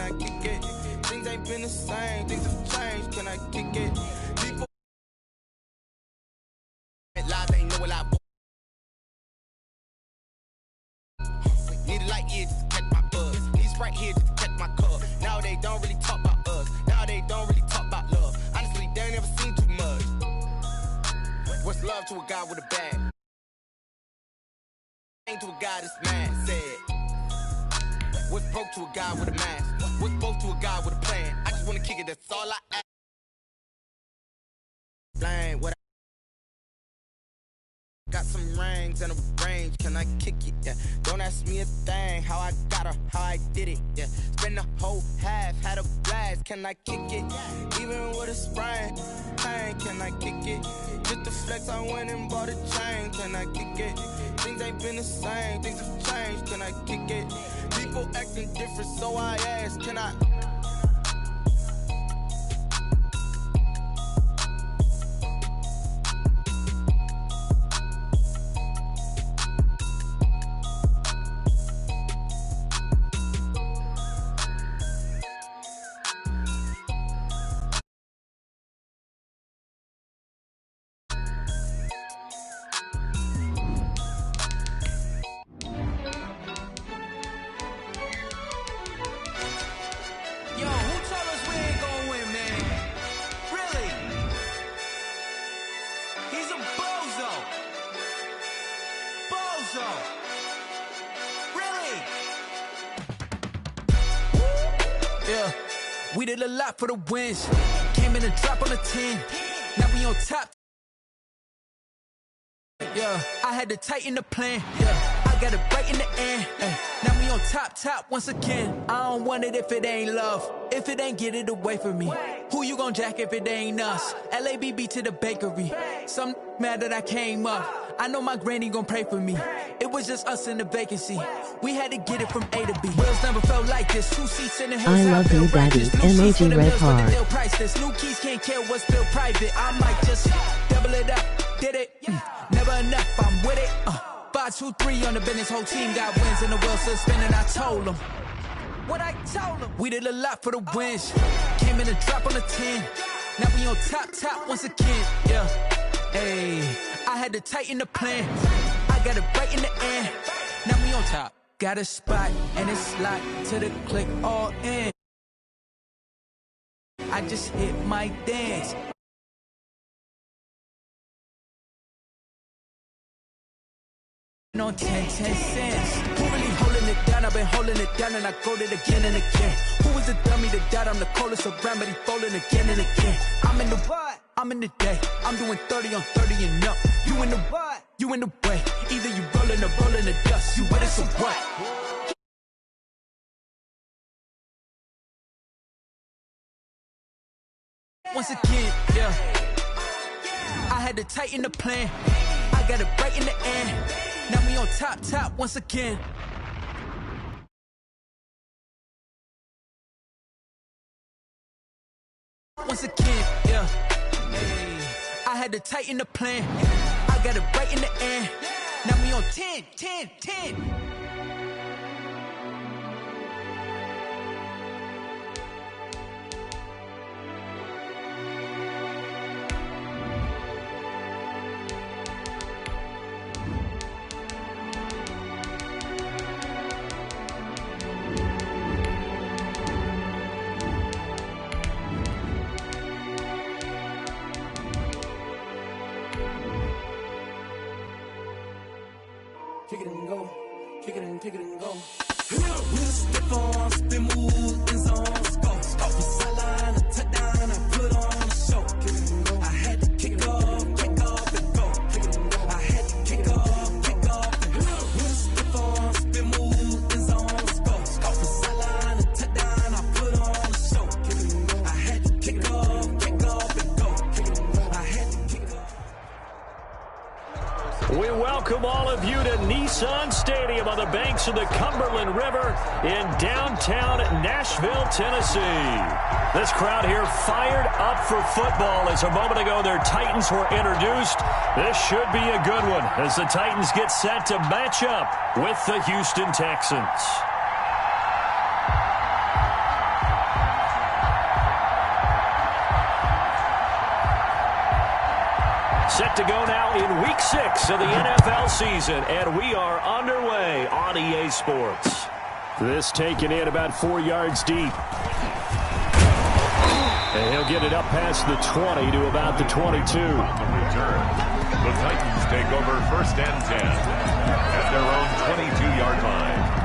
I kick it? Things ain't been the same, things have changed, can I kick it? People live ain't know what I want. Need a light here just to catch my buzz. Need Sprite here just to catch my cup. Now they don't really talk about us. Now they don't really talk about love. Honestly, they ain't never seen too much. What's love to a guy with a bag? Ain't to a guy that's mad, said. What's broke to a guy with a mask? What's broke to a guy with a plan? I just wanna kick it, that's all I ask. Blind, what got some rings and a range, can I kick it? Yeah. Don't ask me a thing, how I got her, how I did it. Yeah. Spend the whole half, had a blast, can I kick it? Even with a sprain, pain, can I kick it? Just to flex, I went and bought a chain, can I kick it? Things ain't been the same, things have changed, can I kick it? People acting different, so I ask, can I? We did a lot for the wins. Came in a drop on a 10. Now we on top. Yeah, I had to tighten the plan. Yeah, I got it right in the end. Now we on top once again. I don't want it if it ain't love. If it ain't, get it away from me. Who you gon' jack if it ain't us? LABB to the bakery. Some mad that I came up. I know my granny gon' pray for me. It was just us in the vacancy. We had to get it from A to B. Wheels never felt like this. 2 seats in the hills. I love you, daddy. Emoji red heart. New keys can't care what's still private. I might just double it up. Did it? Never enough. I'm with it. 5, 2, 3 on the business. Whole team got wins and the wheels still spinning. I told them what I told them. We did a lot for the wins. Came in a drop on a 10. Now we on top once again. Yeah. Hey, I had to tighten the plan. I got it right in the end. Now we on top. Got a spot and it's locked to the click all in. I just hit my dance. On 10 cents. Who really holding it down? I've been holding it down and I go it again and again. Who is the dummy that died? I'm the coldest around, but he folding again and again. I'm in the what? I'm in the day. I'm doing 30 on 30 and up. You in the what? You in the way. Either you rolling or rolling the dust. You with us or what? Once again, yeah. I had to tighten the plan. I got it right in the end. Now we on top once again. Once again, yeah. Hey, I had to tighten the plan. I got it right in the end. Now we on 10. Kick it and go, kick it and go. We'll step on, spin, move, in zone, go. Off the sideline, a touchdown, I put on a show. Kick it and go. I had to kick off and go. Kick it and go. I had to kick off and go. We'll step on, spin, move, in zone, go. Off the sideline, a touchdown, I put on a show. Kick it and go. I had to kick off and go. Kick it and go. I had to kick off. We welcome all of you to Nissan Stadium on the banks of the Cumberland River in downtown Nashville, Tennessee. This crowd here fired up for football as a moment ago their Titans were introduced. This should be a good one as the Titans get set to match up with the Houston Texans. Set to go now in Week 6 of the NFL season, and we are underway on EA Sports. This taken in about 4 yards deep. And he'll get it up past the 20 to about the 22. On the return, the Titans take over 1st and 10 at their own 22-yard line.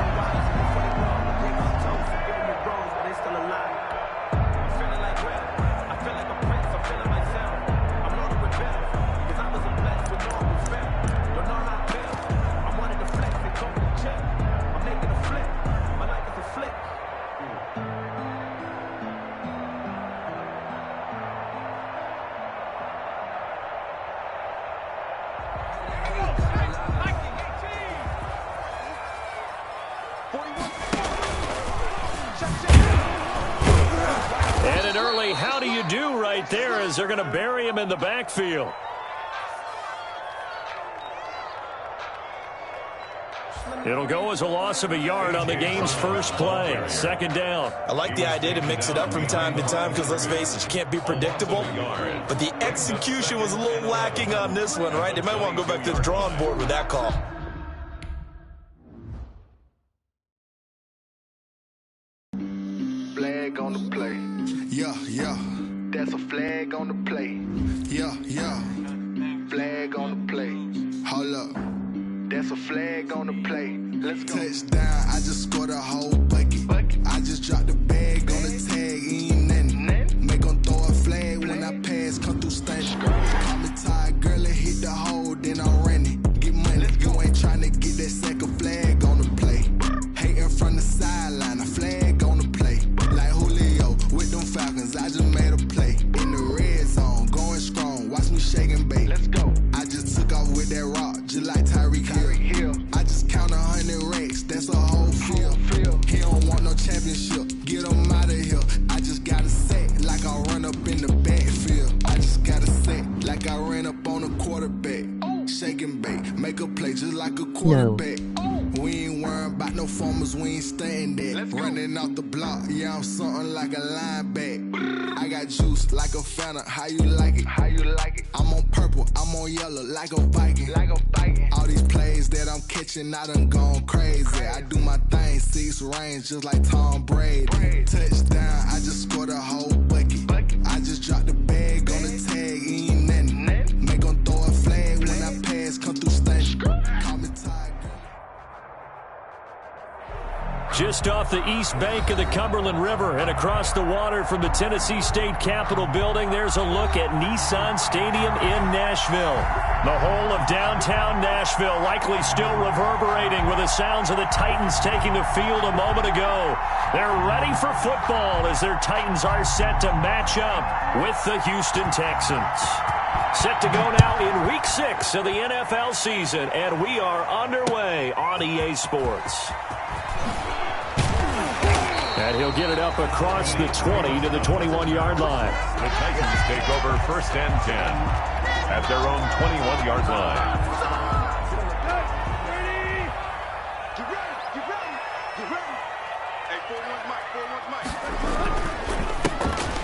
And an early how do you do right there as they're going to bury him in the backfield. It'll go as a loss of a yard on the game's first play. 2nd down. I like the idea to mix it up from time to time because, let's face it, you can't be predictable. But the execution was a little lacking on this one, right? They might want to go back to the drawing board with that call. Flag on the play. Yeah, yeah. That's a flag on the play. Yeah, yeah. Flag on the play. Hold up. That's a flag on the play. Let's go. Touchdown, I just scored a whole bucket. I just dropped the bag on the tag, ain't nothing. Make them throw a flag when I pass, come through stunning. Call me tired, girl, and hit the hole, then I'm running. Get money, you ain't trying to get that second flag on the play. Hating from the sideline, a flag on the play. Like Julio with them Falcons, I just made a play. In the red zone, going strong, watch me shake and bake. Let's go. I just took off with that rock, just like Tyreek Hill. I just count 100 racks, that's a whole field. He don't want no championship, get him out of here. I just got to set like I run up in the backfield. I just got to set like I ran up on a quarterback. Shake and bake, make a play just like a quarterback. We ain't worrying about no formers, we ain't staying there. Running off the block, yeah, I'm something like a linebacker. I got juice like a Fanta, how you like it? How you like it? I'm on purple, I'm on yellow, like a Viking. Like a Viking. All these plays that I'm catching, I done gone crazy. I do my thing, 6 range, just like Tom Brady. Touchdown, I just scored a whole bucket. I just dropped the bag on the tag, ain't nothing. Make them throw a flag when I pass, come through stunning. Call me tired. Just off the east bank of the Cumberland River and across the water from the Tennessee State Capitol building, there's a look at Nissan Stadium in Nashville. The whole of downtown Nashville likely still reverberating with the sounds of the Titans taking the field a moment ago. They're ready for football as their Titans are set to match up with the Houston Texans. Set to go now in Week 6 of the NFL season, and we are underway on EA Sports. And he'll get it up across the 20 to the 21-yard line. The Titans take over 1st and 10 at their own 21-yard line.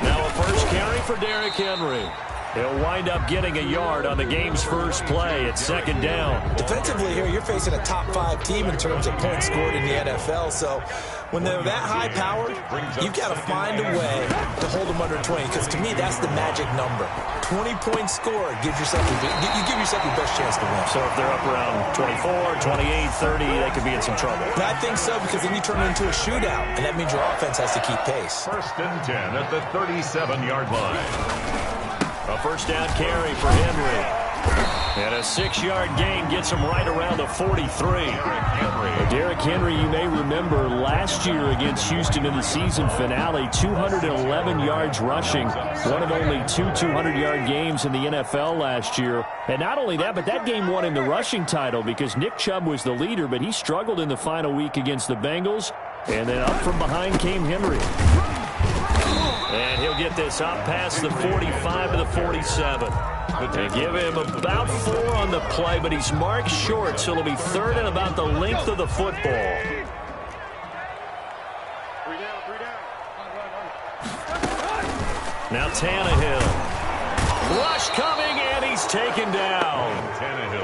Now a first carry for Derrick Henry. He'll wind up getting a yard on the game's first play at 2nd down. Defensively here, you're facing a top 5 team in terms of points scored in the NFL. So when they're that high-powered, you've got to find a way to hold them under 20. Because to me, that's the magic number. 20 points scored gives yourself you give yourself your best chance to win. So if they're up around 24, 28, 30, they could be in some trouble. But I think so, because then you turn it into a shootout, and that means your offense has to keep pace. 1st and 10 at the 37-yard line. A first down carry for Henry. And a 6-yard gain gets him right around the 43. Derrick Henry, you may remember last year against Houston in the season finale, 211 yards rushing, one of only 2 200-yard games in the NFL last year. And not only that, but that game won him the rushing title because Nick Chubb was the leader, but he struggled in the final week against the Bengals. And then up from behind came Henry. And he'll get this up past the 45 to the 47. They give him about 4 on the play, but he's marked short, so it'll be 3rd and about the length of the football. Now Tannehill. Rush coming, and he's taken down.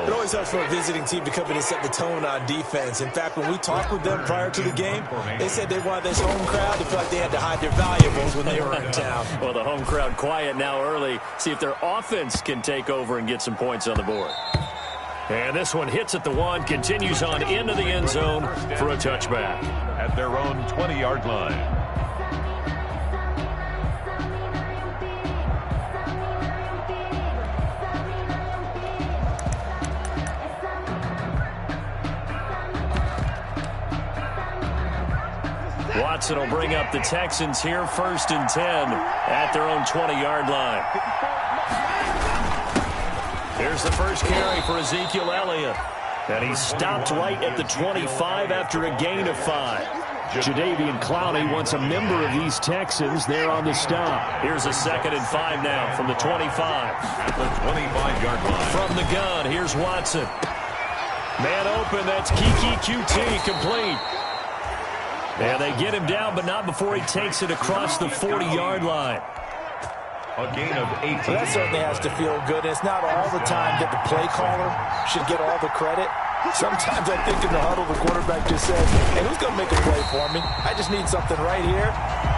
It always helps for a visiting team to come in and set the tone on defense. In fact, when we talked with them prior to the game, they said they wanted this home crowd to feel like they had to hide their valuables when they were in town. Well, the home crowd quiet now early. See if their offense can take over and get some points on the board. And this one hits at the 1, continues on into the end zone for a touchback. At their own 20-yard line. Watson will bring up the Texans here, 1st and 10 at their own 20-yard line. Here's the first carry for Ezekiel Elliott. And he's stopped right at the 25 after a gain of 5. Jadeveon Clowney wants a member of these Texans there on the stop. Here's a 2nd and 5 now from the 25. At the 25-yard line. From the gun, here's Watson. Man open, that's Kiki QT, complete. And they get him down, but not before he takes it across the 40-yard line. A gain of 18. Well, that certainly has to feel good. It's not all the time that the play caller should get all the credit. Sometimes I think in the huddle, the quarterback just says, hey, who's going to make a play for me? I just need something right here.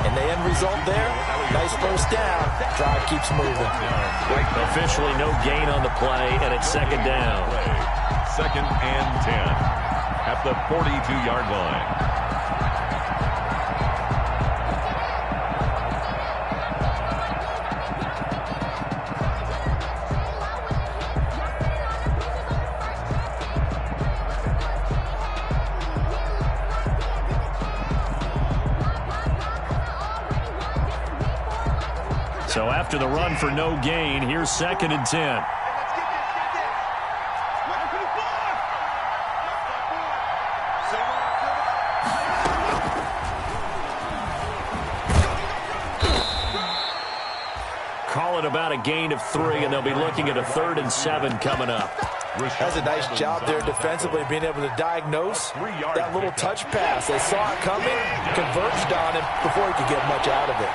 And the end result there, nice first down. Drive keeps moving. Officially no gain on the play, and it's 2nd down. 2nd and 10 at the 42-yard line. So after the run for no gain, here's 2nd and 10. Call it about a gain of 3, and they'll be looking at a 3rd and 7 coming up. Has a nice job there defensively, being able to diagnose that little touch pass. They saw it coming, converged on him before he could get much out of it.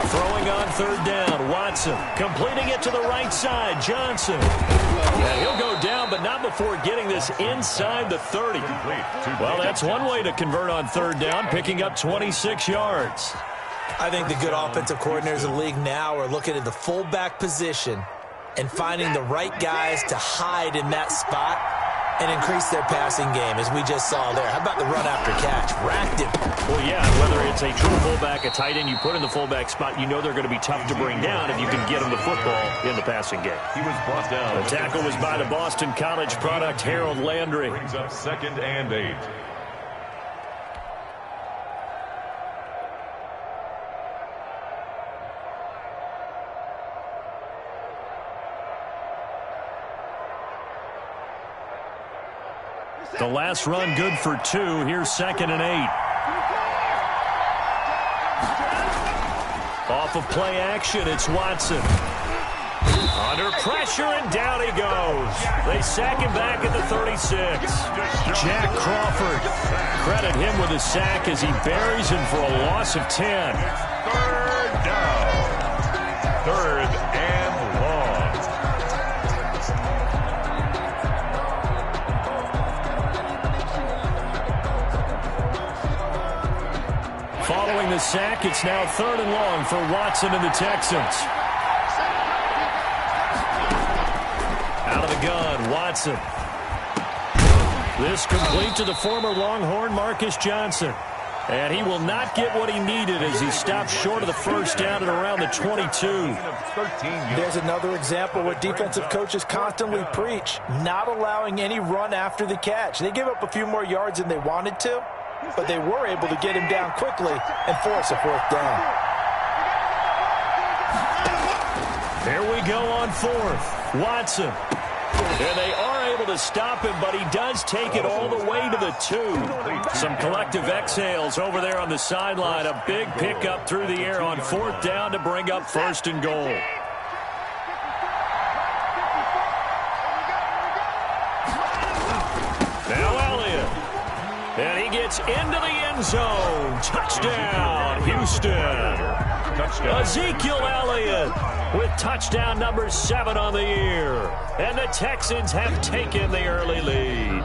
Throwing on 3rd down, Watson completing it to the right side, Johnson. And he'll go down, but not before getting this inside the 30. Well, that's one way to convert on 3rd down, picking up 26 yards. I think the good offensive coordinators in the league now are looking at the fullback position and finding the right guys to hide in that spot and increase their passing game, as we just saw there. How about the run after catch? Racked him. Well, yeah, whether it's a true fullback, a tight end you put in the fullback spot, you know they're going to be tough to bring down if you can get them the football in the passing game. He was brought down. The tackle was by the Boston College product, Harold Landry. Brings up 2nd and 8. The last run good for 2. Here's 2nd and 8. Off of play action, it's Watson. Under pressure, and down he goes. They sack him back at the 36. Jack Crawford. Credit him with a sack as he buries him for a loss of 10. 3rd down. 3rd and long. Following the sack, it's now 3rd and long for Watson and the Texans. Out of the gun, Watson. This complete to the former Longhorn Marcus Johnson. And he will not get what he needed as he stopped short of the first down at around the 22. There's another example where defensive coaches constantly preach, not allowing any run after the catch. They give up a few more yards than they wanted to, but they were able to get him down quickly and force a 4th down. There we go on 4th. Watson. And they are able to stop him, but he does take it all the way to the 2. Some collective exhales over there on the sideline. A big pickup through the air on 4th down to bring up 1st and goal. Now Elliott. And he gets into the end zone. Touchdown. Houston. Touchdown. Ezekiel Elliott with touchdown number 7 on the year. And the Texans have taken the early lead.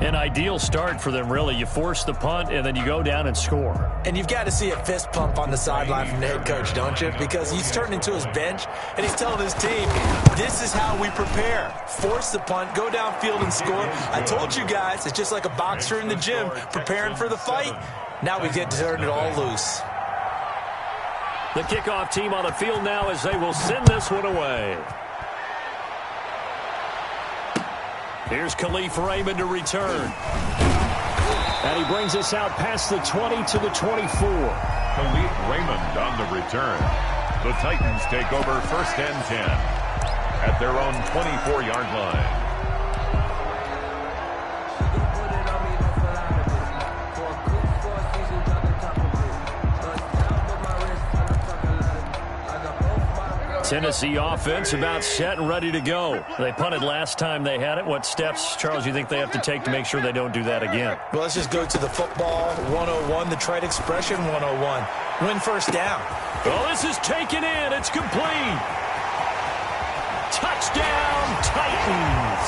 An ideal start for them, really. You force the punt, and then you go down and score. And you've got to see a fist pump on the sideline from the head coach, don't you? Because he's turned into his bench, and he's telling his team, this is how we prepare. Force the punt, go downfield and score. I told you guys, it's just like a boxer in the gym preparing for the fight. Now we get to turn it all loose. The kickoff team on the field now as they will send this one away. Here's Khalif Raymond to return. And he brings us out past the 20 to the 24. Khalif Raymond on the return. The Titans take over 1st and 10 at their own 24-yard line. Tennessee offense about set and ready to go. They punted last time they had it. What steps, Charles, you think they have to take to make sure they don't do that again? Well, let's just go to the football 101, the trade expression 101. Win first down. Oh, this is taken in. It's complete. Touchdown, Titans.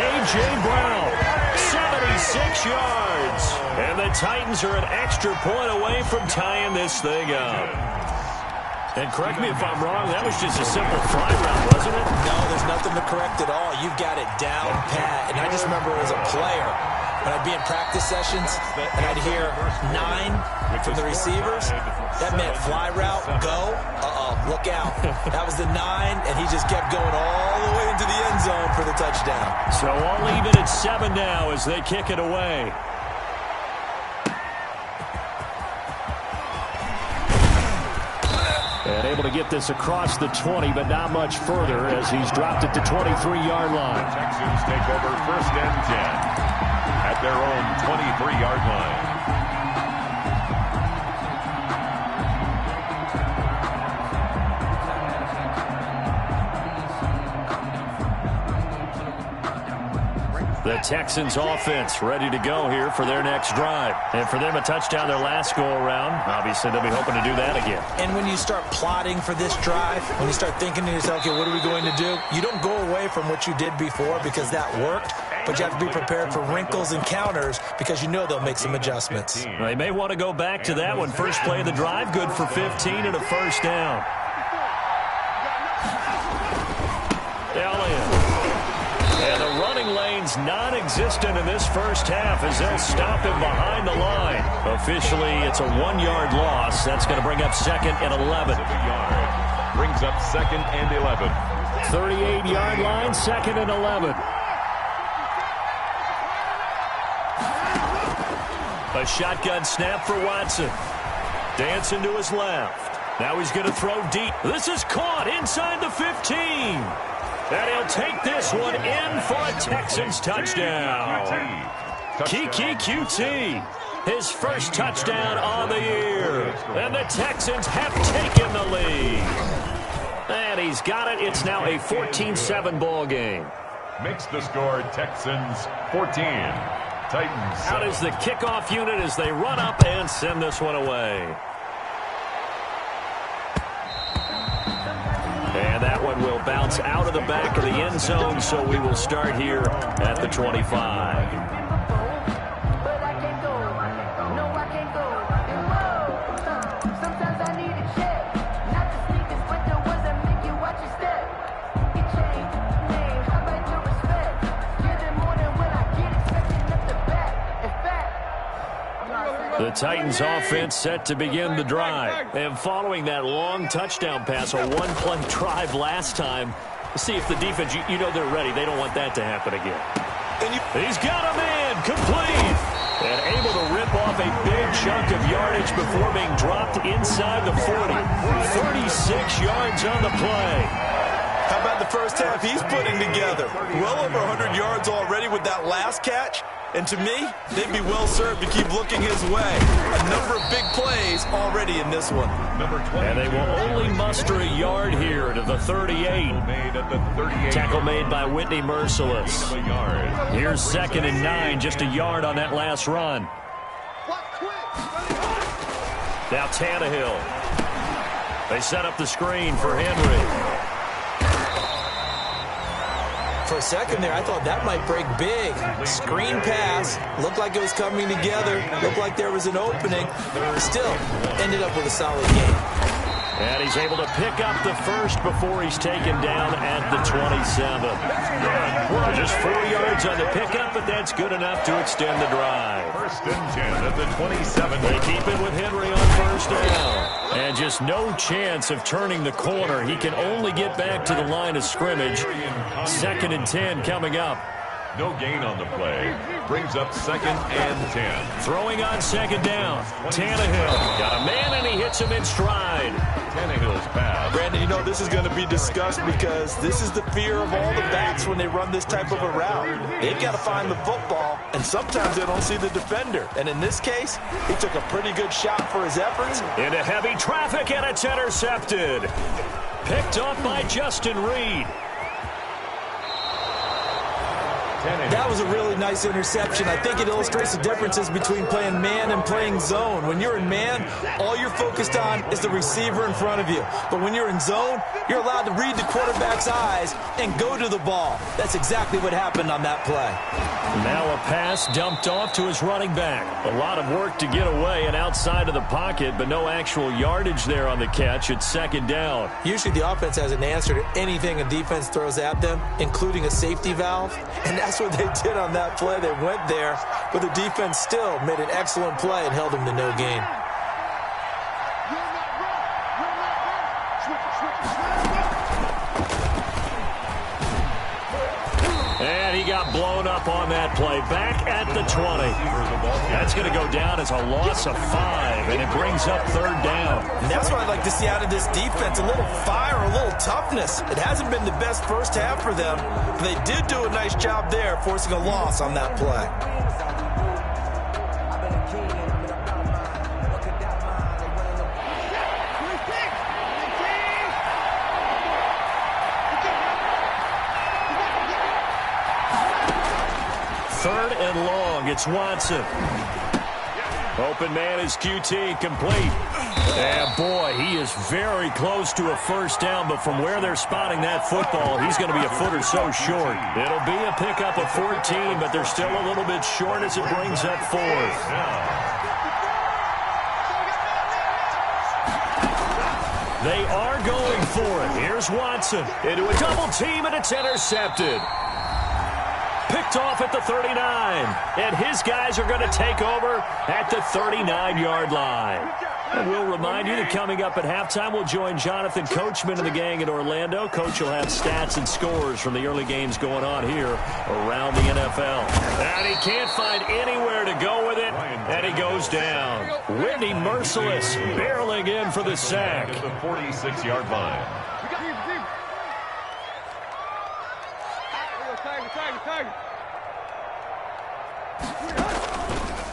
A.J. Brown, 76 yards. And the Titans are an extra point away from tying this thing up. And correct me if I'm wrong, that was just a simple fly route, wasn't it? No, there's nothing to correct at all. You've got it down pat. And I just remember as a player, when I'd be in practice sessions, and I'd hear 9 from the receivers, that meant fly route, go, look out. That was the 9, and he just kept going all the way into the end zone for the touchdown. So all even at 7 now as they kick it away. And able to get this across the 20, but not much further as he's dropped it to 23-yard line. The Texans take over 1st and 10 at their own 23-yard line. The Texans offense ready to go here for their next drive. And for them, a touchdown their last go-around. Obviously, they'll be hoping to do that again. And when you start plotting for this drive, when you start thinking to yourself, okay, what are we going to do? You don't go away from what you did before because that worked, but you have to be prepared for wrinkles and counters because you know they'll make some adjustments. They may want to go back to that one. First play of the drive, good for 15 and a first down. Elliott. And the running lane's non-existent in this first half as they'll stop him behind the line. Officially, it's a 1-yard loss. That's going to bring up 2nd and 11. Brings up 2nd and 11. 38-yard line, 2nd and 11. A shotgun snap for Watson. Dancing to his left. Now he's going to throw deep. This is caught inside the 15. And he'll take this one in for a Texans touchdown. Kiki QT, his first touchdown on the year. And the Texans have taken the lead. And he's got it. It's now a 14-7 ball game. Makes the score Texans 14. Titans. Out is the kickoff unit as they run up and send this one away. And that one will bounce out of the back of the end zone, so we will start here at the 25. The Titans offense set to begin the drive. And following that long touchdown pass, a one-play drive last time, see if the defense, you know they're ready. They don't want that to happen again. He's got a man, complete. And able to rip off a big chunk of yardage before being dropped inside the 40. 36 yards on the play. How about the first half he's putting together? Well over 100 yards already with that last catch. And to me, they'd be well served to keep looking his way. A number of big plays already in this one. And they will only muster a yard here to the 38. Tackle made by Whitney Merciless. Here's 2nd and 9, just a yard on that last run. Now Tannehill. They set up the screen for Henry. For a second there, I thought that might break big. Screen pass. Looked like it was coming together. Looked like there was an opening. Still, ended up with a solid game. And he's able to pick up the first before he's taken down at the 27. Just 4 yards on the pickup, but that's good enough to extend the drive. 1st and 10 at the 27. They keep it with Henry on 1st down. And just no chance of turning the corner. He can only get back to the line of scrimmage. 2nd and 10 coming up. No gain on the play. Brings up 2nd and 10. Throwing on 2nd down. Tannehill got a man, and he hits him in stride. Tannehill's pass. Brandon, you know this is going to be discussed because this is the fear of all the backs when they run this type of a route. They've got to find the football, and sometimes they don't see the defender. And in this case, he took a pretty good shot for his efforts. Into heavy traffic, and it's intercepted. Picked off by Justin Reed. That was a really nice interception. I think it illustrates the differences between playing man and playing zone. When you're in man, all you're focused on is the receiver in front of you. But when you're in zone, you're allowed to read the quarterback's eyes and go to the ball. That's exactly what happened on that play. Now a pass dumped off to his running back. A lot of work to get away and outside of the pocket, but no actual yardage there on the catch. It's 2nd down. Usually the offense has an answer to anything a defense throws at them, including a safety valve. And that's what they did on that play. They went there, but the defense still made an excellent play and held them to no gain. And he got blown up on that play. Back at the 20. That's going to go down as a loss of 5, and it brings up 3rd down. And that's what I'd like to see out of this defense, a little fire, a little toughness. It hasn't been the best first half for them, but they did do a nice job there, forcing a loss on that play. Third and long, it's Watson. Open man is QT, complete. And boy, he is very close to a 1st down, but from where they're spotting that football, he's going to be a foot or so short. It'll be a pickup of 14, but they're still a little bit short as it brings up 4th. They are going for it. Here's Watson into a double team, and it's intercepted. Picked off at the 39, and his guys are going to take over at the 39-yard line. And we'll remind you that coming up at halftime, we'll join Jonathan Coachman and the gang in Orlando. Coach will have stats and scores from the early games going on here around the NFL. And he can't find anywhere to go with it, and he goes down. Whitney Merciless barreling in for the sack. At the 46-yard line.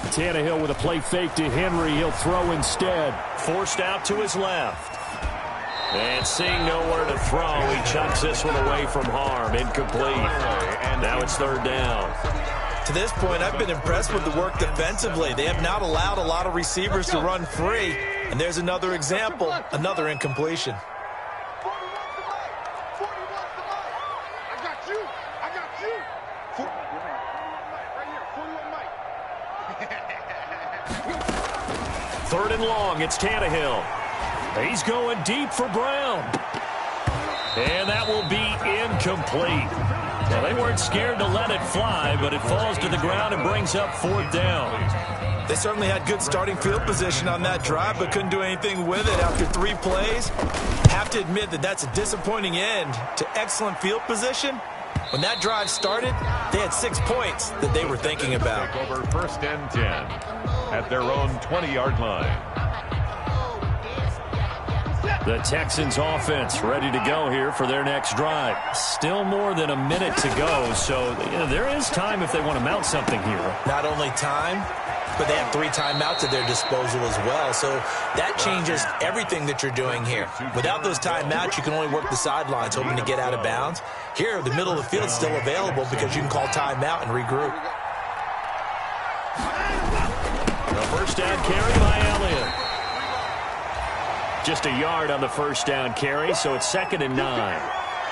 Tannehill with a play fake to Henry. He'll throw instead. Forced out to his left. And seeing nowhere to throw, he chucks this one away from harm. Incomplete. And now it's 3rd down. To this point, I've been impressed with the work defensively. They have not allowed a lot of receivers to run free. And there's another example, another incompletion. Third and long, it's Tannehill. He's going deep for Brown. And that will be incomplete. Well, they weren't scared to let it fly, but it falls to the ground and brings up 4th down. They certainly had good starting field position on that drive, but couldn't do anything with it after 3 plays. Have to admit that that's a disappointing end to excellent field position. When that drive started, they had 6 points that they were thinking about. Over 1st and 10 at their own 20-yard line. The Texans offense ready to go here for their next drive. Still more than a minute to go, so there is time if they want to mount something here. Not only time, but they have 3 timeouts at their disposal as well, so that changes everything that you're doing here. Without those timeouts, you can only work the sidelines, hoping to get out of bounds. Here, the middle of the field is still available because you can call timeout and regroup. The first down carry by Elliott. Just a yard on the first down carry, so it's 2nd and 9.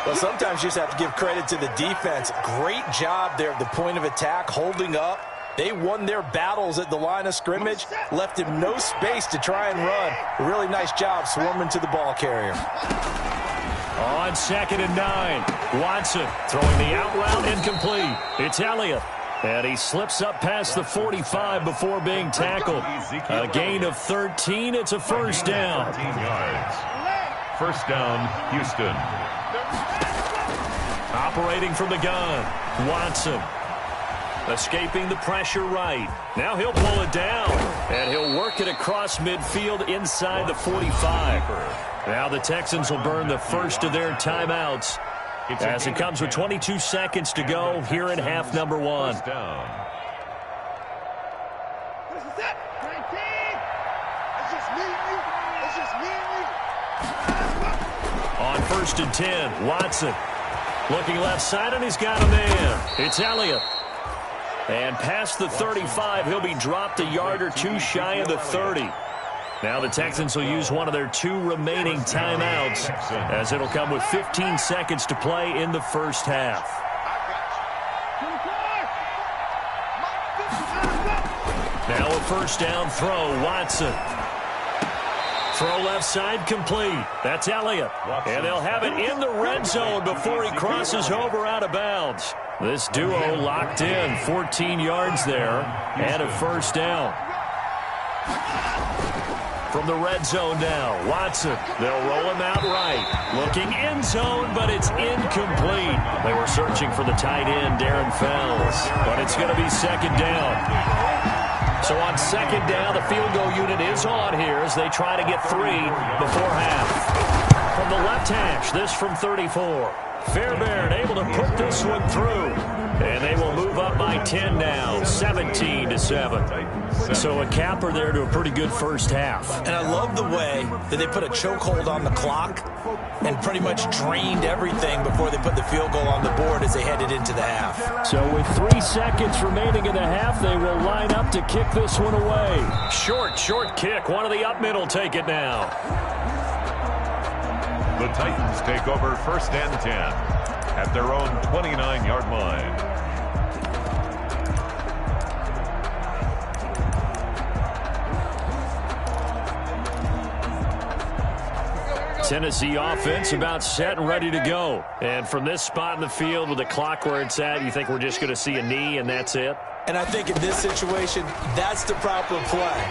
Well, sometimes you just have to give credit to the defense. Great job there at the point of attack, holding up. They won their battles at the line of scrimmage, left him no space to try and run. A really nice job swarming to the ball carrier. On 2nd and 9, Watson throwing the out route incomplete. It's Elliott. And he slips up past the 45 before being tackled. A gain of 13. It's a first down. 13 yards. First down, Houston. Operating from the gun, Watson. Escaping the pressure right. Now he'll pull it down. And he'll work it across midfield inside the 45. Now the Texans will burn the first of their timeouts as it comes with 22 seconds to go here in half number 1. First down. On 1st and 10, Watson looking left side, and he's got a man. It's Elliott. And past the 35, he'll be dropped a yard or two shy of the 30. Now the Texans will use one of their 2 remaining timeouts, as it'll come with 15 seconds to play in the first half. Now a first down throw, Watson. Throw left side complete. That's Elliott. And they'll have it in the red zone before he crosses over out of bounds. This duo locked in, 14 yards there, and a first down. From the red zone now, Watson. They'll roll him out right. Looking end zone, but it's incomplete. They were searching for the tight end, Darren Fells. But it's going to be 2nd down. So on 2nd down, the field goal unit is on here as they try to get 3 before half. From the left hash, this from 34. Fairbairn able to put this one through. And they will move up by 10 now, 17-7. So a capper there to a pretty good first half. And I love the way that they put a chokehold on the clock and pretty much drained everything before they put the field goal on the board as they headed into the half. So with 3 seconds remaining in the half, they will line up to kick this one away. Short kick. One of the up middle take it now. The Titans take over 1st and 10 at their own 29-yard line. Tennessee offense about set and ready to go. And from this spot in the field with the clock where it's at, you think we're just going to see a knee and that's it? And I think in this situation, that's the proper play.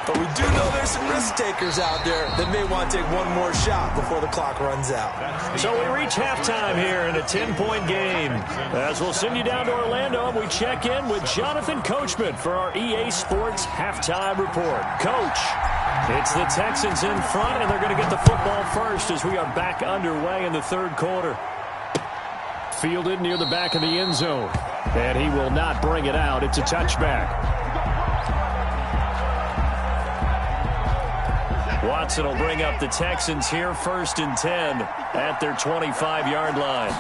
But we do know there's some risk takers out there that may want to take one more shot before the clock runs out. So we reach halftime here in a 10-point game. As we'll send you down to Orlando, and we check in with Jonathan Coachman for our EA Sports Halftime Report. Coach, it's the Texans in front, and they're going to get the football first as we are back underway in the 3rd quarter. Fielded near the back of the end zone. And he will not bring it out. It's a touchback. Watson will bring up the Texans here 1st and 10 at their 25-yard line.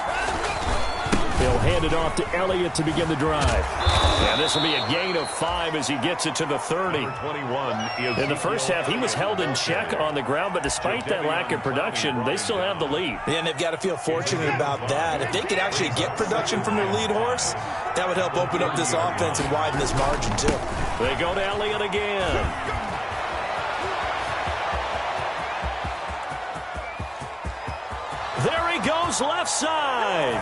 He'll hand it off to Elliott to begin the drive. And this will be a gain of 5 as he gets it to the 30. In the first half, he was held in check on the ground, but despite that lack of production, they still have the lead. Yeah, and they've got to feel fortunate about that. If they could actually get production from their lead horse, that would help open up this offense and widen this margin, too. They go to Elliott again. There he goes left side.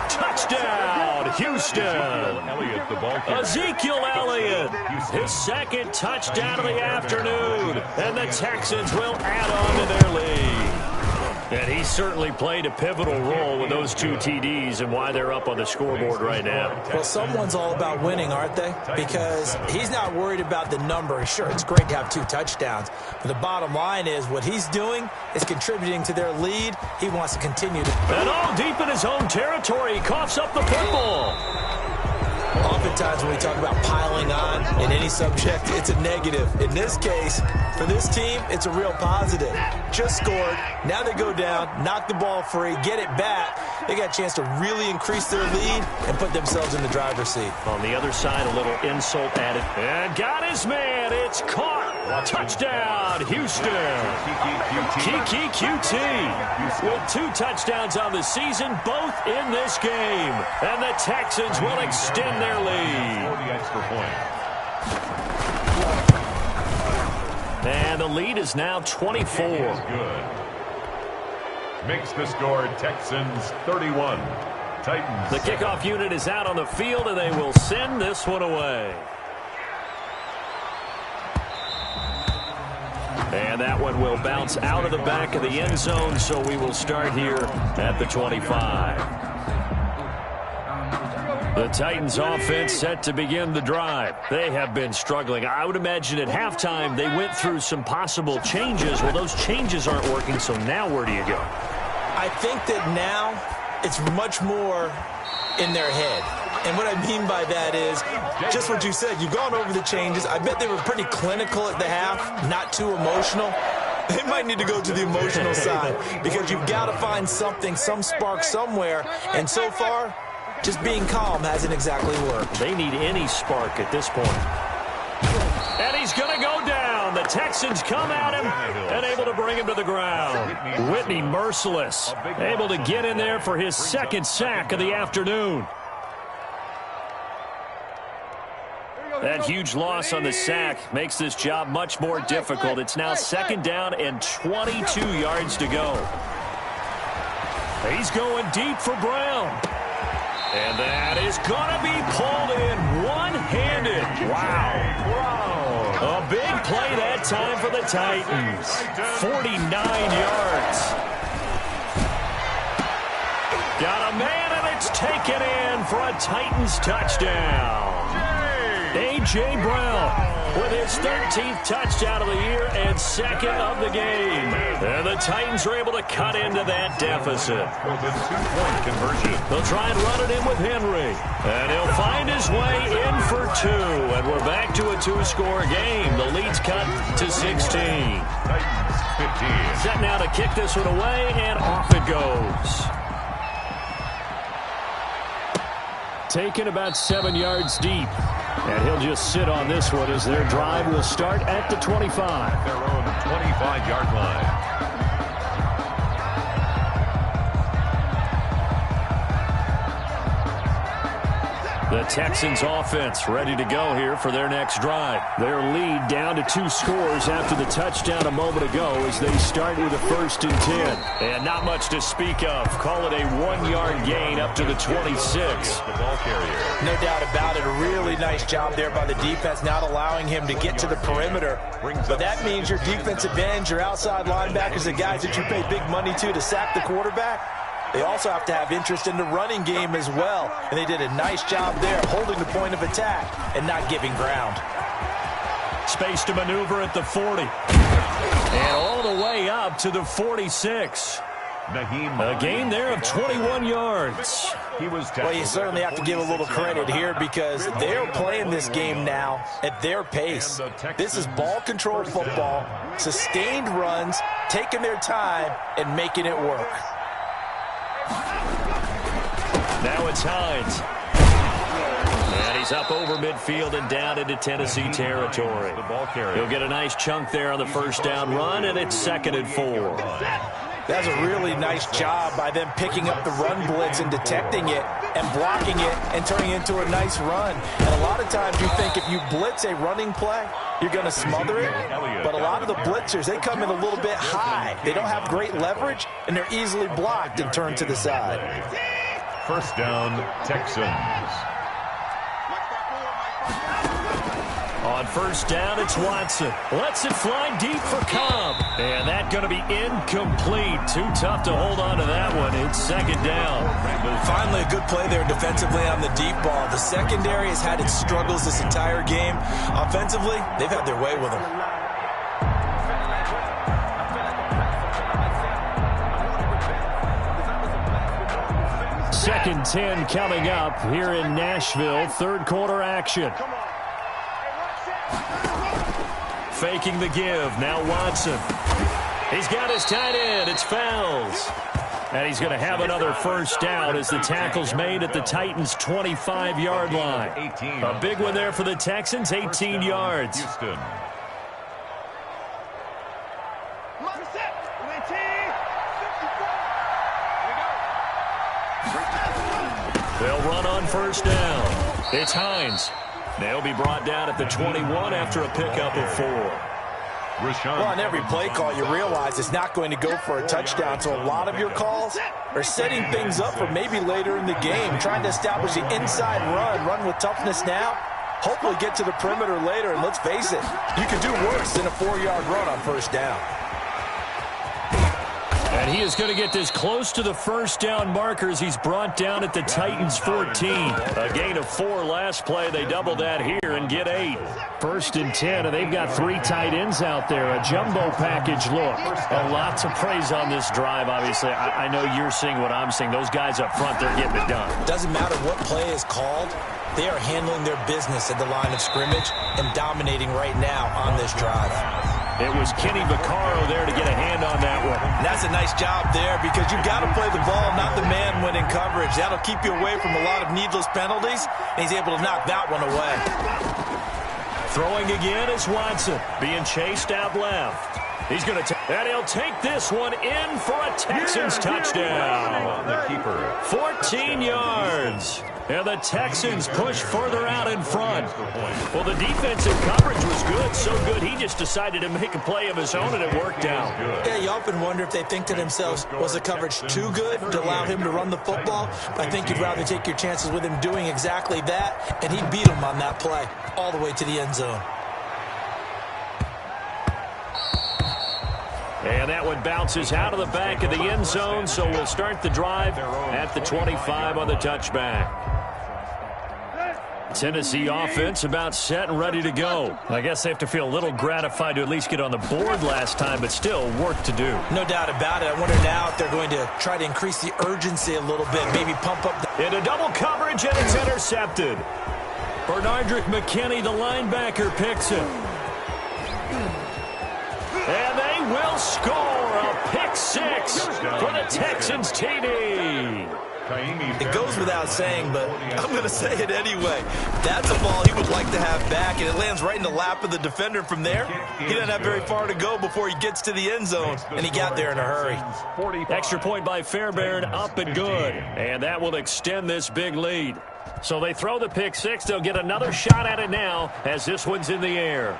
Touchdown, Houston. Ezekiel Elliott, his 2nd touchdown of the afternoon. And the Texans will add on to their lead. And he certainly played a pivotal role with those 2 TDs and why they're up on the scoreboard right now. Well, someone's all about winning, aren't they? Because he's not worried about the number. Sure, it's great to have 2 touchdowns. But the bottom line is what he's doing is contributing to their lead. He wants to continue to. And all deep in his own territory, he coughs up the football. Oftentimes when we talk about piling on, In any subject, it's a negative. In this case, for this team, it's a real positive. Just scored. Now they go down, knock the ball free, get it back. They got a chance to really increase their lead and put themselves in the driver's seat. On the other side, a little insult added. And got his man. It's caught. Touchdown, Houston. Kiki QT with 2 touchdowns on the season, both in this game. And the Texans will extend their lead. 40 extra points. And the lead is now 24. Good. Makes the score Texans 31. Titans. The kickoff unit is out on the field, and they will send this one away. And that one will bounce out of the back of the end zone, so we will start here at the 25. The Titans offense set to begin the drive. They have been struggling. I would imagine at halftime they went through some possible changes. Well, those changes aren't working, so now where do you go? I think that now it's much more in their head. And what I mean by that is just what you said. You've gone over the changes. I bet they were pretty clinical at the half, not too emotional. They might need to go to the emotional side because you've got to find something, some spark somewhere. And so far, just being calm hasn't exactly worked. They need any spark at this point. And he's going to go down. The Texans come at him and able to bring him to the ground. Whitney merciless, able to get in there for his second sack of the afternoon. That huge loss on the sack makes this job much more difficult. It's now 2nd down and 22 yards to go. He's going deep for Brown. And that is going to be pulled in one-handed. Wow. A big play that time for the Titans. 49 yards. Got a man, and it's taken in for a Titans touchdown. A.J. Brown with his 13th touchdown of the year and 2nd of the game. And the Titans are able to cut into that deficit. With a 2-point conversion. They'll try and run it in with Henry. And he'll find his way in for 2. And we're back to a 2-score game. The lead's cut to 16. Titans 15. Set now to kick this one away, and off it goes. Taken about 7 yards deep. And he'll just sit on this one as their drive will start at the 25. Their own 25-yard line. The Texans offense ready to go here for their next drive. Their lead down to 2 scores after the touchdown a moment ago as they start with a 1st and 10. And not much to speak of. Call it a 1-yard gain up to the 26. The ball carrier. No doubt about it. A really nice job there by the defense, not allowing him to get to the perimeter. But that means your defensive ends, your outside linebackers, the guys that you pay big money to sack the quarterback, they also have to have interest in the running game as well. And they did a nice job there, holding the point of attack and not giving ground. Space to maneuver at the 40. And all the way up to the 46. A gain there of 21 yards. Well, you certainly have to give a little credit here because they're playing this game now at their pace. This is ball control football, sustained runs, taking their time, and making it work. Now it's Hines. And he's up over midfield and down into Tennessee territory. He'll get a nice chunk there on the 1st down run, and it's 2nd and 4. That's a really nice job by them picking up the run blitz and detecting it and blocking it and turning it into a nice run. And a lot of times you think if you blitz a running play, you're going to smother it. But a lot of the blitzers, they come in a little bit high. They don't have great leverage, and they're easily blocked and turned to the side. 1st down, Texans. On 1st down, it's Watson. Lets it fly deep for Cobb. And that's going to be incomplete. Too tough to hold on to that one. It's 2nd down. Finally, a good play there defensively on the deep ball. The secondary has had its struggles this entire game. Offensively, they've had their way with them. Second 10 coming up here in Nashville. 3rd quarter action. Faking the give. Now Watson. He's got his tight end. It's Fells. And he's going to have another first down as the tackle's made at the Titans' 25-yard line. A big one there for the Texans, 18 yards. Houston. They'll run on first down. It's Hines. They'll be brought down at the 21 after a pickup of 4. Well, on every play call, you realize it's not going to go for a touchdown, so a lot of your calls are setting things up for maybe later in the game, trying to establish the inside run with toughness now, hopefully get to the perimeter later, and let's face it, you could do worse than a 4-yard run on first down. And he is going to get this close to the first down markers. He's brought down at the Titans' 14. A gain of 4 last play. They double that here and get 8. 1st and 10, and they've got 3 tight ends out there. A jumbo package look. A lot to praise on this drive, obviously. I know you're seeing what I'm seeing. Those guys up front, they're getting it done. Doesn't matter what play is called. They are handling their business at the line of scrimmage and dominating right now on this drive. It was Kenny Vaccaro there to get a hand on that one. And that's a nice job there because you've got to play the ball, not the man when in coverage. That'll keep you away from a lot of needless penalties, and he's able to knock that one away. Throwing again is Watson, being chased out left. He's going to and he'll take this one in for a Texans touchdown. The keeper. 14 yards. And the Texans push further out in front. Well, the defensive coverage was good, so good he just decided to make a play of his own, and it worked out. Yeah, you often wonder if they think to themselves, was the coverage too good to allow him to run the football? I think you'd rather take your chances with him doing exactly that, and he beat him on that play all the way to the end zone. And that one bounces out of the back of the end zone, so we'll start the drive at the 25 on the touchback. Tennessee offense about set and ready to go. I guess they have to feel a little gratified to at least get on the board last time, but still work to do. No doubt about it. I wonder now if they're going to try to increase the urgency a little bit, maybe pump up the... Into double coverage, and it's intercepted. Bernardrick McKinney, the linebacker, picks it. And they will score a pick 6 for the Texans TD. It goes without saying, but I'm going to say it anyway. That's a ball he would like to have back, and it lands right in the lap of the defender from there. He doesn't have very far to go before he gets to the end zone, and he got there in a hurry. Extra point by Fairbairn, up and good. And that will extend this big lead. So they throw the pick 6. They'll get another shot at it now as this one's in the air.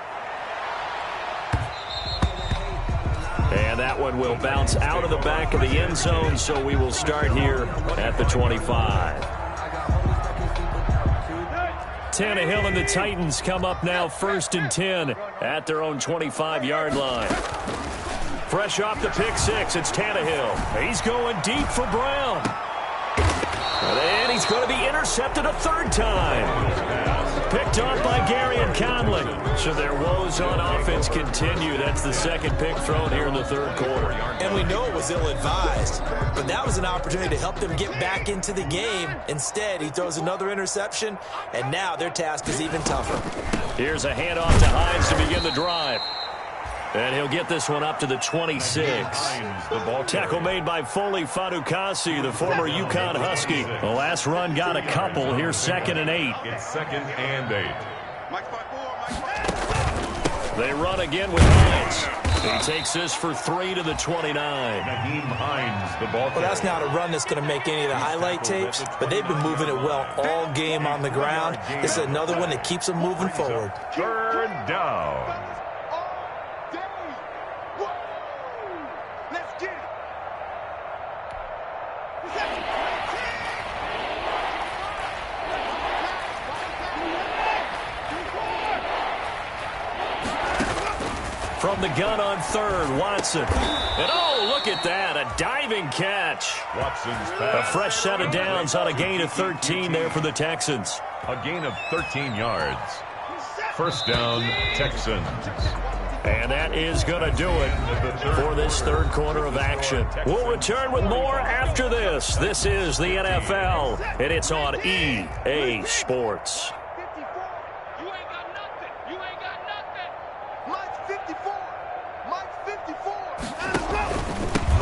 And that one will bounce out of the back of the end zone, so we will start here at the 25. Tannehill and the Titans come up now 1st and 10 at their own 25-yard line. Fresh off the pick 6, it's Tannehill. He's going deep for Brown. And he's going to be intercepted a 3rd time. Picked off by Gary and Conley. So their woes on offense continue. That's the 2nd pick thrown here in the 3rd quarter. And we know it was ill-advised, but that was an opportunity to help them get back into the game. Instead, he throws another interception, and now their task is even tougher. Here's a handoff to Hines to begin the drive. And he'll get this one up to the 26. Tackle made by Foley Fadukasi, the former UConn Husky. The last run got a couple. Here's 2nd and 8. It's 2nd and 8. They run again with Hines. He takes this for 3 to the 29. Naheem Hines, the ball. Well, that's not a run that's going to make any of the highlight tapes, but they've been moving it well all game on the ground. This is another one that keeps them moving forward. 3rd down. From the gun on 3rd, Watson. And oh, look at that, a diving catch. Watson's A pass. fresh set of downs on a gain of 13 there for the Texans. A gain of 13 yards. 1st down, Texans. And that is going to do it for this 3rd quarter of action. We'll return with more after this. This is the NFL, and it's on EA Sports. You ain't got nothing. Mike's 54. Mike's 54.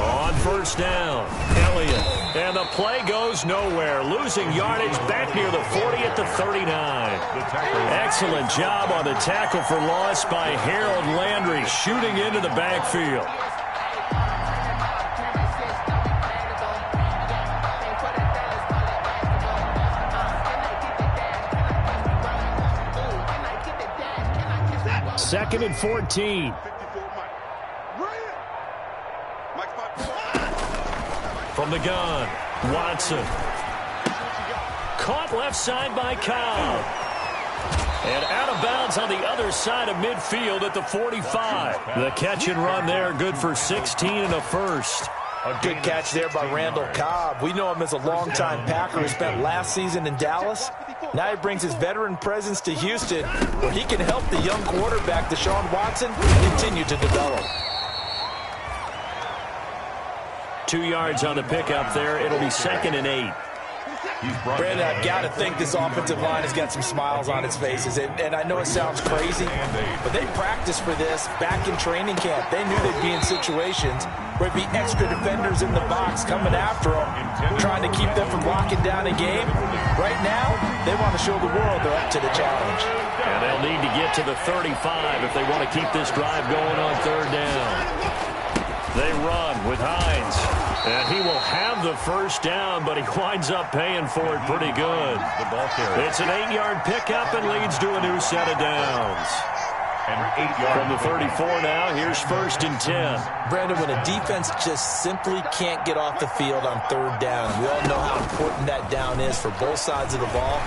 On first down, Elliott. And the play goes nowhere. Losing yardage back near the 40 at the 39. Excellent job on the tackle for loss by Harold Landry, shooting into the backfield. Second and 14. From the gun, Watson. Caught left side by Cobb. And out of bounds on the other side of midfield at the 45. The catch and run there, good for 16 and a first. A good catch there by Randall Cobb. We know him as a longtime Packer who spent last season in Dallas. Now he brings his veteran presence to Houston, where he can help the young quarterback, Deshaun Watson, continue to develop. 2 yards on the pickup there. It'll be second and 8. Brandon, I've got to think this offensive line has got some smiles on its faces. And I know it sounds crazy, but they practiced for this back in training camp. They knew they'd be in situations where there'd be extra defenders in the box coming after them, trying to keep them from locking down a game. Right now, they want to show the world they're up to the challenge. And they'll need to get to the 35 if they want to keep this drive going on third down. They run with Hines, and he will have the first down, but he winds up paying for it pretty good. It's an 8-yard pickup and leads to a new set of downs. And 8 from the 34 now, here's first and 10. Brandon, when a defense just simply can't get off the field on third down, we all know how important that down is for both sides of the ball.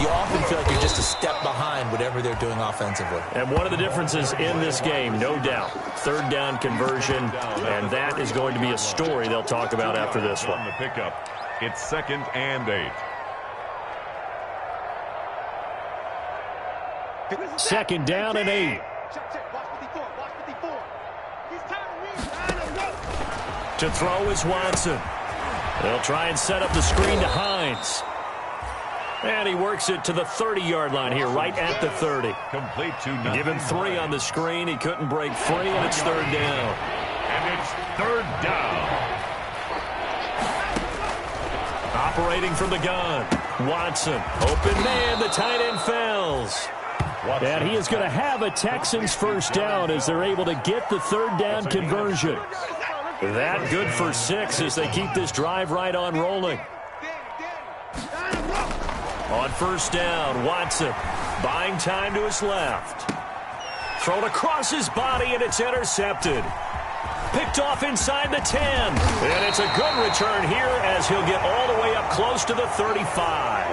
You often feel like you're just a step behind whatever they're doing offensively. And one of the differences in this game, no doubt, third down conversion, and that is going to be a story they'll talk about after this one. The pickup. It's second and 8. Second down and 8. To throw is Watson. They'll try and set up the screen to Hines. And he works it to the 30-yard line here, right at the 30. Complete to Give him 3 on the screen. He couldn't break free, and it's third down. And it's third down. Operating from the gun, Watson. Open man, the tight end fells. And he is going to have a Texans first down as they're able to get the third down conversion. That good for 6 as they keep this drive right on rolling. On first down, Watson buying time to his left. Thrown across his body, and it's intercepted. Picked off inside the 10. And it's a good return here as he'll get all the way up close to the 35.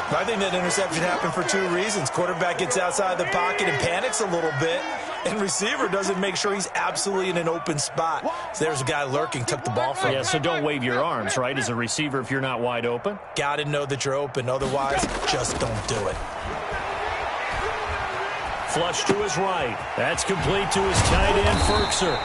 I think that interception happened for 2 reasons. Quarterback gets outside the pocket and panics a little bit, and receiver doesn't make sure he's absolutely in an open spot. So there's a guy lurking, took the ball from him. Yeah, so don't wave your arms, right, as a receiver if you're not wide open. Got to know that you're open. Otherwise, just don't do it. Flush to his right. That's complete to his tight end, Ferkser.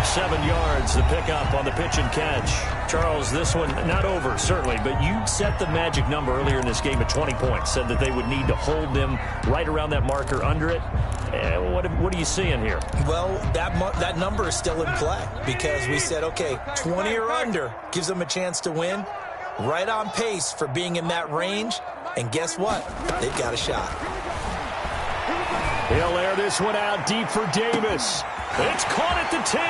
7 yards, the pickup on the pitch and catch. Charles, this one not over, certainly, but you set the magic number earlier in this game at 20 points. Said that they would need to hold them right around that marker under it. What are you seeing here? Well, that number is still in play because we said, okay, 20 or under gives them a chance to win. Right on pace for being in that range. And guess what? They've got a shot. He'll air this one out deep for Davis. It's caught at the 10.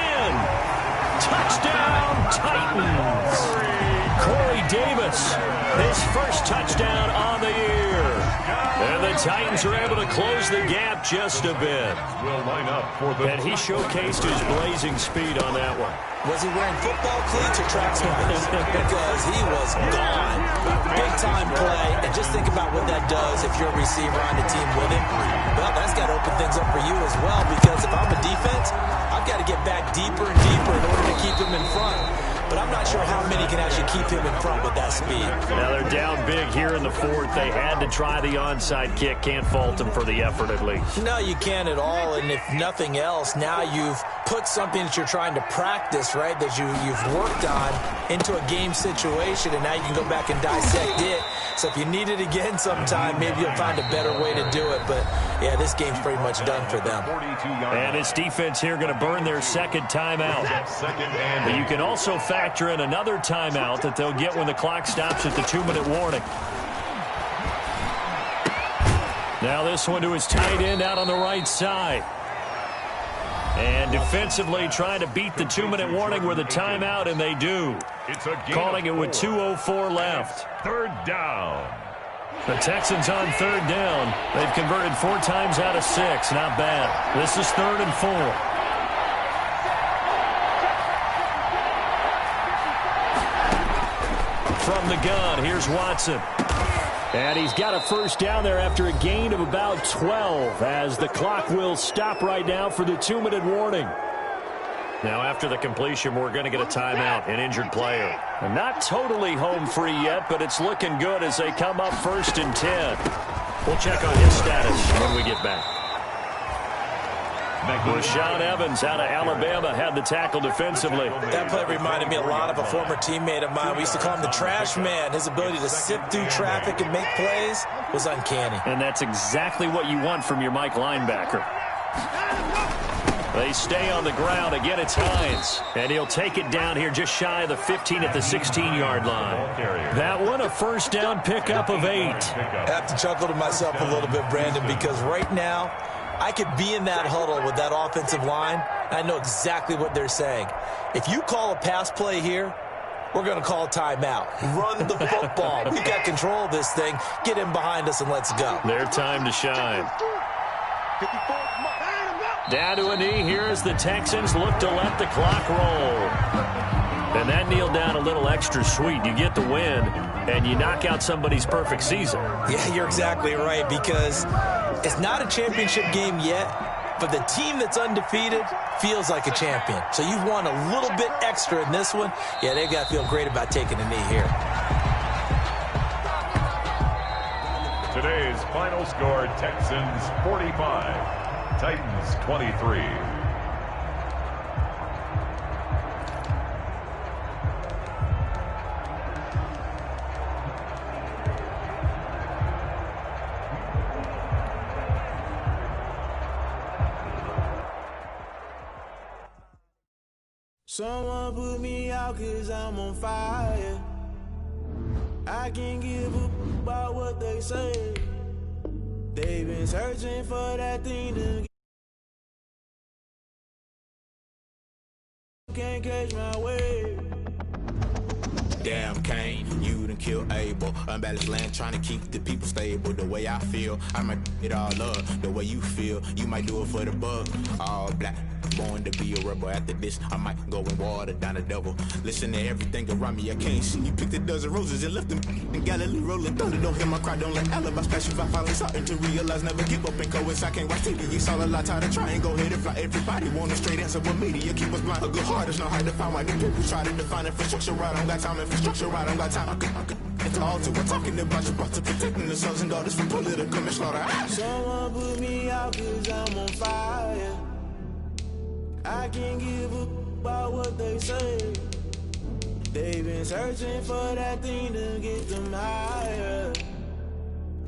Touchdown, Titans. Corey Davis, his first touchdown on the year. And the Titans are able to close the gap just a bit. Will line up for the and he showcased his blazing speed on that one. Was he wearing football cleats or track sneakers? Because he was gone. Big-time play. And just think about what that does if you're a receiver on the team with him. Well, that's got to open things up for you as well, because if I'm a defense, I've got to get back deeper and deeper in order to keep him in front. But I'm not sure how many can actually keep him in front with that speed. Now they're down big here in the 4th. They had to try the onside kick. Can't fault them for the effort at least. No, you can't at all. And if nothing else, now you've put something that you're trying to practice, right, that you've worked on into a game situation, and now you can go back and dissect it. So if you need it again sometime, maybe you'll find a better way to do it. But, yeah, this game's pretty much done for them. And this defense here going to burn their second timeout. But you can also factor in another timeout that they'll get when the clock stops at the 2-minute warning. Now this one to his tight end out on the right side. And defensively trying to beat the 2-minute warning with a timeout, and they do. Calling it with 2:04 left. Third down. The Texans on third down. They've converted 4 times out of 6. Not bad. This is 3rd and 4. From the gun, here's Watson. And he's got a first down there after a gain of about 12 as the clock will stop right now for the 2-minute warning. Now after the completion, we're going to get a timeout, an injured player. And not totally home free yet, but it's looking good as they come up 1st and 10. We'll check on his status when we get back. Rashaan Evans out of Alabama had the tackle defensively. That play reminded me a lot of a former teammate of mine. We used to call him the trash man. His ability to sift through traffic and make plays was uncanny. And that's exactly what you want from your Mike linebacker. They stay on the ground. Again, it's Hines. And he'll take it down here just shy of the 15 at the 16-yard line. That one, a first down pickup of 8. I have to chuckle to myself a little bit, Brandon, because right now, I could be in that huddle with that offensive line. I know exactly what they're saying. If you call a pass play here, we're going to call timeout. Run the football. We got control of this thing. Get in behind us and let's go. Their time to shine. Down to a knee here as the Texans look to let the clock roll. And that kneel down a little extra sweet. You get the win, and you knock out somebody's perfect season. Yeah, you're exactly right, because it's not a championship game yet, but the team that's undefeated feels like a champion. So you've won a little bit extra in this one. Yeah, they've got to feel great about taking a knee here. Today's final score, Texans 45, Titans 23. Someone put me out 'cause I'm on fire. I can't give a about what they say. They've been searching for that thing to can't catch my wave. Damn Kane, you done killed Abel. Unbalanced land trying to keep the people stable. The way I feel, I might it all up. The way you feel, you might do it for the bug. All black, born to be a rebel. After this, I might go and water down the devil. Listen to everything around me, I can't see. You picked a dozen roses and left them in Galilee rolling thunder. Don't hear my cry, don't let alibi splash. If I finally starting to realize, never give up and coincide. I can't watch TV, it's all a lot. Tired of trying, go ahead and fly. Everybody want a straight answer, but media keep us blind. A good heart is not hard to find. Why the people try to define infrastructure right? I don't got time, infrastructure right? I don't got time. It's all to we're talking about you, brought to protecting the sons and daughters from political manslaughter. Someone put me out 'cause I'm on fire. I can't give a about what they say. They've been searching for that thing to get them higher.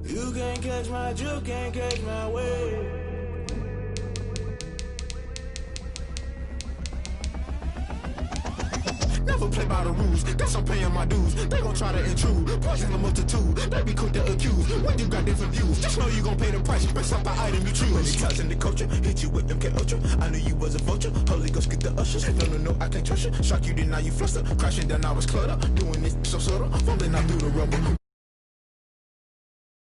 You can't catch my drift, can't catch my wave. Never play by the rules, guess I'm paying my dues. They gon' try to intrude, poison the multitude. They be quick to accuse, when you got different views. Just know you gon' pay the price, based off the item you choose. Many times in the culture, hit you with MK Ultra. I knew you was a vulture, Holy Ghost get the ushers. No, I can't trust you. Shock you, then now you fluster. Crashing down, I was cluttered. Doing this so subtle, fumbling out through the rubble.